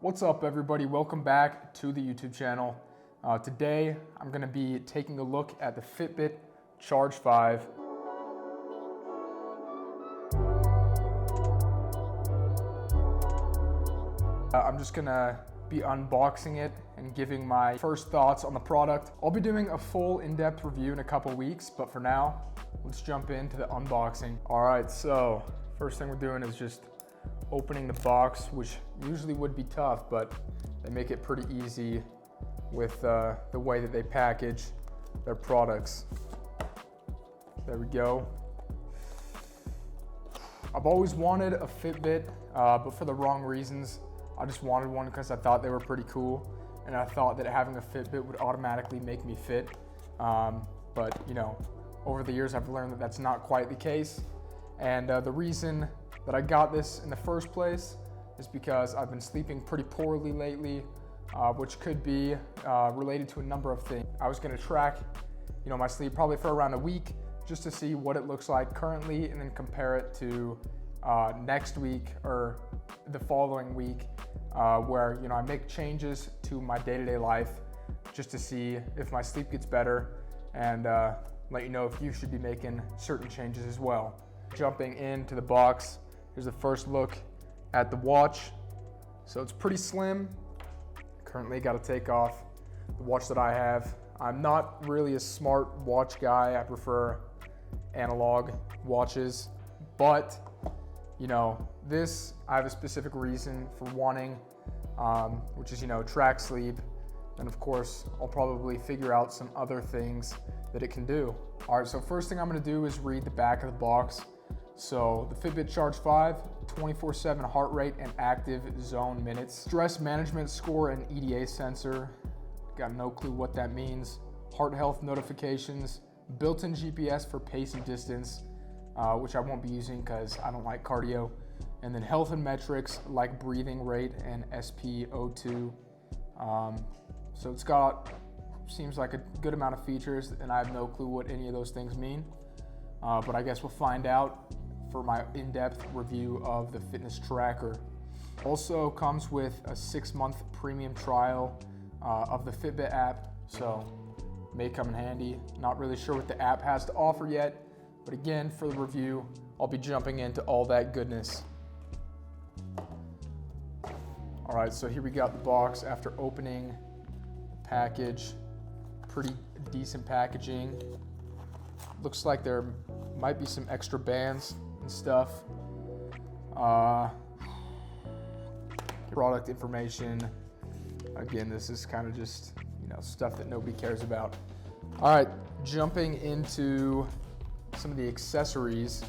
What's up, everybody? Welcome back to the YouTube channel. Today, I'm going to be taking a look at the Fitbit Charge 5. I'm just going to be unboxing it and giving my first thoughts on the product. I'll be doing a full in-depth review in a couple weeks, but for now, let's jump into the unboxing. All right, so first thing we're doing is just opening the box, which usually would be tough, but they make it pretty easy with the way that they package their products. There we go. I've always wanted a Fitbit, but for the wrong reasons. I just wanted one because I thought they were pretty cool, and I thought that having a Fitbit would automatically make me fit. But you know, over the years I've learned that that's not quite the case. And the reason that I got this in the first place is because I've been sleeping pretty poorly lately, which could be related to a number of things. I was gonna track, my sleep probably for around a week just to see what it looks like currently, and then compare it to next week or the following week, where I make changes to my day-to-day life just to see if my sleep gets better, and let you know if you should be making certain changes as well. Jumping into the box, here's the first look at the watch. So it's pretty slim. Currently got to take off the watch that I have. I'm not really a smart watch guy. I prefer analog watches, but this, I have a specific reason for wanting, which is, track sleep. And of course, I'll probably figure out some other things that it can do. All right, so first thing I'm gonna do is read the back of the box. So the Fitbit Charge 5, 24/7 heart rate and active zone minutes, stress management score and EDA sensor. Got no clue what that means. Heart health notifications, built-in GPS for pace and distance, which I won't be using because I don't like cardio. And then health and metrics like breathing rate and SpO2. So it's got, seems like a good amount of features, and I have no clue what any of those things mean. But I guess we'll find out for my in-depth review of the fitness tracker. Also comes with a 6-month premium trial of the Fitbit app, so may come in handy. Not really sure what the app has to offer yet, but again, for the review, I'll be jumping into all that goodness. All right, so here we got the box after opening the package. Pretty decent packaging. Looks like there might be some extra bands and stuff. Product information. Again, this is kind of just, stuff that nobody cares about. All right, jumping into some of the accessories.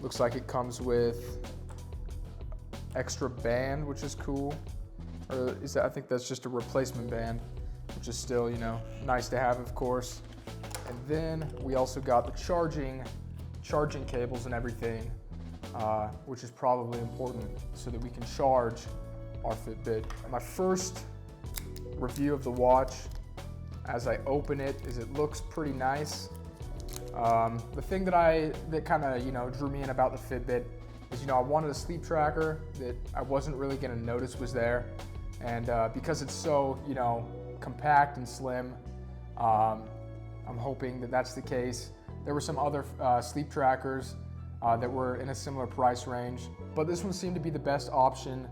Looks like it comes with extra band, which is cool. Or is that, I think that's just a replacement band, which is still, nice to have, of course. And then we also got the charging cables and everything, which is probably important so that we can charge our Fitbit. My first review of the watch, as I open it, is it looks pretty nice. The thing that kind of drew me in about the Fitbit is I wanted a sleep tracker that I wasn't really going to notice was there, and because it's so compact and slim, I'm hoping that that's the case. There were some other sleep trackers that were in a similar price range, but this one seemed to be the best option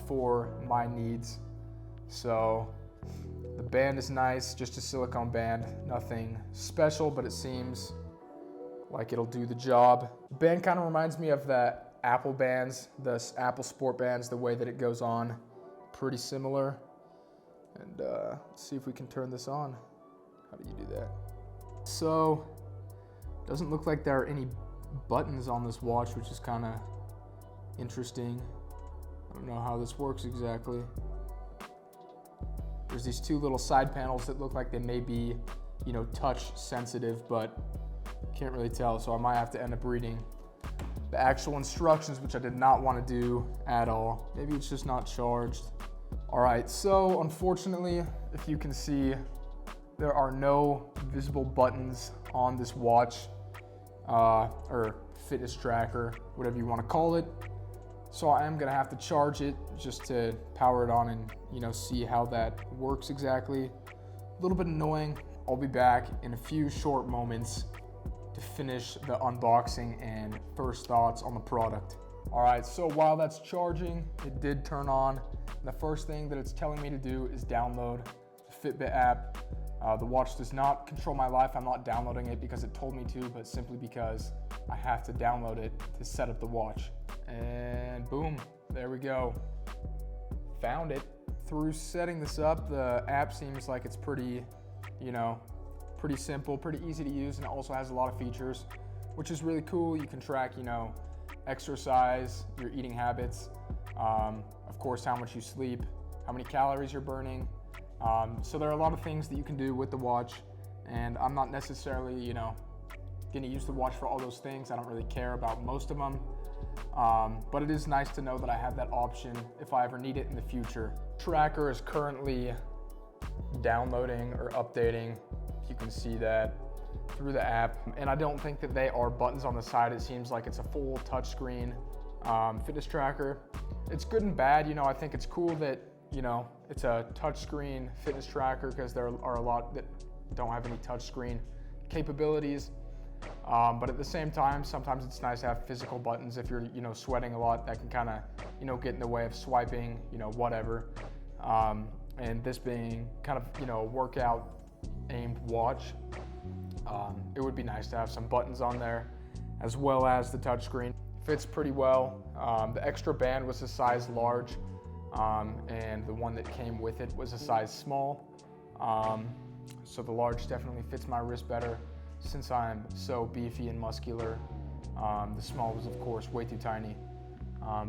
for my needs. So the band is nice, just a silicone band, nothing special, but it seems like it'll do the job. The band kind of reminds me of the Apple bands, the Apple Sport bands, the way that it goes on, pretty similar. And let's see if we can turn this on. How do you do that? So, doesn't look like there are any buttons on this watch, which is kind of interesting. I don't know how this works exactly. There's these two little side panels that look like they may be, touch sensitive, but can't really tell, so I might have to end up reading the actual instructions, which I did not want to do at all. Maybe it's just not charged. All right, so unfortunately, if you can see, there are no visible buttons on this watch, or fitness tracker, whatever you want to call it. So I am gonna have to charge it just to power it on and see how that works exactly. A little bit annoying. I'll be back in a few short moments to finish the unboxing and first thoughts on the product. All right, so while that's charging, it did turn on. The first thing that it's telling me to do is download the Fitbit app. The watch does not control my life. I'm not downloading it because it told me to, but simply because I have to download it to set up the watch. And boom, there we go. Found it. Through setting this up, the app seems like it's pretty simple, pretty easy to use, and it also has a lot of features, which is really cool. You can track, exercise, your eating habits, of course, how much you sleep, how many calories you're burning. So there are a lot of things that you can do with the watch, and I'm not necessarily, going to use the watch for all those things. I don't really care about most of them, but it is nice to know that I have that option if I ever need it in the future. Tracker is currently downloading or updating. You can see that through the app, and I don't think that they are buttons on the side. It seems like it's a full touchscreen fitness tracker. It's good and bad. I think it's cool that it's a touchscreen fitness tracker, because there are a lot that don't have any touchscreen capabilities. But at the same time, sometimes it's nice to have physical buttons. If you're sweating a lot, that can kind of get in the way of swiping, whatever. And this being kind of a workout aimed watch, it would be nice to have some buttons on there as well as the touchscreen. Fits pretty well. The extra band was a size large, and the one that came with it was a size small. So the large definitely fits my wrist better since I'm so beefy and muscular. The small was, of course, way too tiny.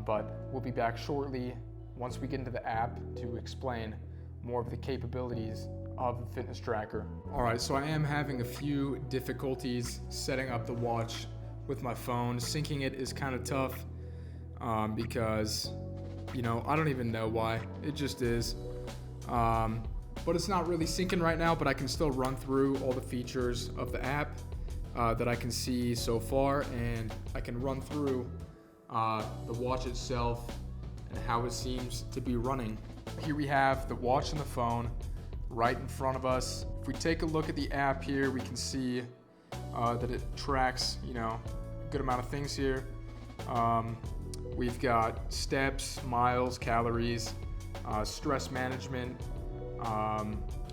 But we'll be back shortly once we get into the app to explain more of the capabilities of the fitness tracker. All right, so I am having a few difficulties setting up the watch with my phone. Syncing it is kind of tough because, I don't even know why. It just is. But it's not really syncing right now, but I can still run through all the features of the app that I can see so far, and I can run through the watch itself and how it seems to be running. Here we have the watch and the phone right in front of us. If we take a look at the app here, we can see that it tracks, a good amount of things here. We've got steps, miles, calories, stress management.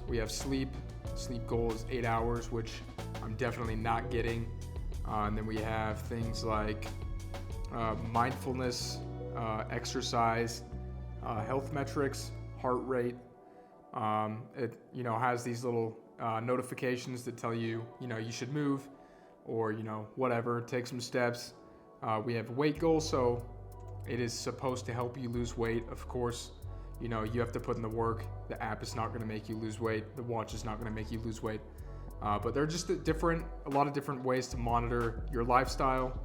We have sleep. Sleep goal is 8 hours, which I'm definitely not getting. And then we have things like mindfulness, exercise, health metrics, heart rate. It has these little notifications that tell you you should move, or whatever, take some steps. We have weight goals, so it is supposed to help you lose weight. Of course, you have to put in the work. The app is not going to make you lose weight. The watch is not going to make you lose weight. But there are just a lot of different ways to monitor your lifestyle.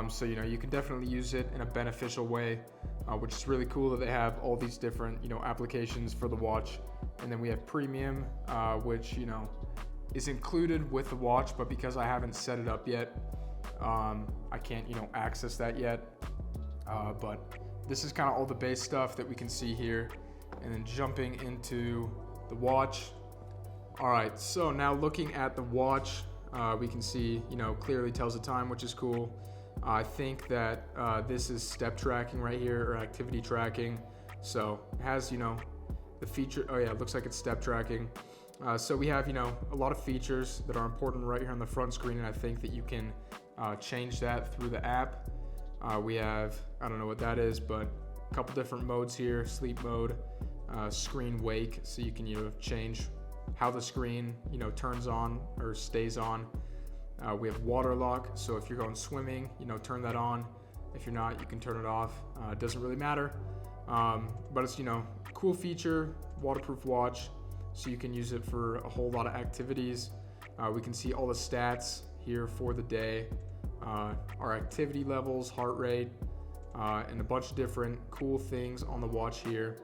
So you can definitely use it in a beneficial way, which is really cool that they have all these different applications for the watch. And then we have premium, which is included with the watch, but because I haven't set it up yet, I can't access that yet. But this is kind of all the base stuff that we can see here. And then jumping into the watch. All right, so now looking at the watch, we can see clearly tells the time, which is cool. I think that this is step tracking right here, or activity tracking. So it has the feature. Oh yeah, it looks like it's step tracking. So we have a lot of features that are important right here on the front screen, and I think that you can change that through the app. We have, I don't know what that is, but a couple different modes here: sleep mode, screen wake, so you can change how the screen turns on or stays on. We have water lock, so if you're going swimming, turn that on. If you're not, you can turn it off. It doesn't really matter, but it's cool feature, waterproof watch, so you can use it for a whole lot of activities. We can see all the stats here for the day, our activity levels, heart rate, and a bunch of different cool things on the watch here.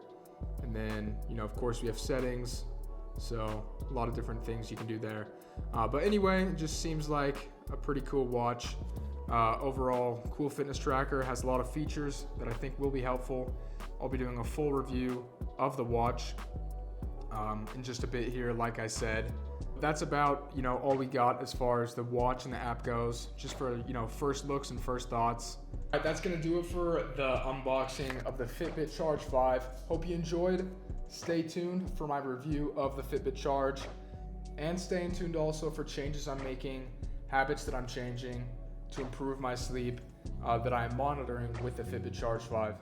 And then of course we have settings, so a lot of different things you can do there. But anyway, it just seems like a pretty cool watch. Overall, cool fitness tracker, has a lot of features that I think will be helpful. I'll be doing a full review of the watch in just a bit here, like I said. That's about, all we got as far as the watch and the app goes, just for, first looks and first thoughts. All right, that's gonna do it for the unboxing of the Fitbit Charge 5. Hope you enjoyed. Stay tuned for my review of the Fitbit Charge, and stay tuned also for changes I'm making, habits that I'm changing to improve my sleep that I am monitoring with the Fitbit Charge 5.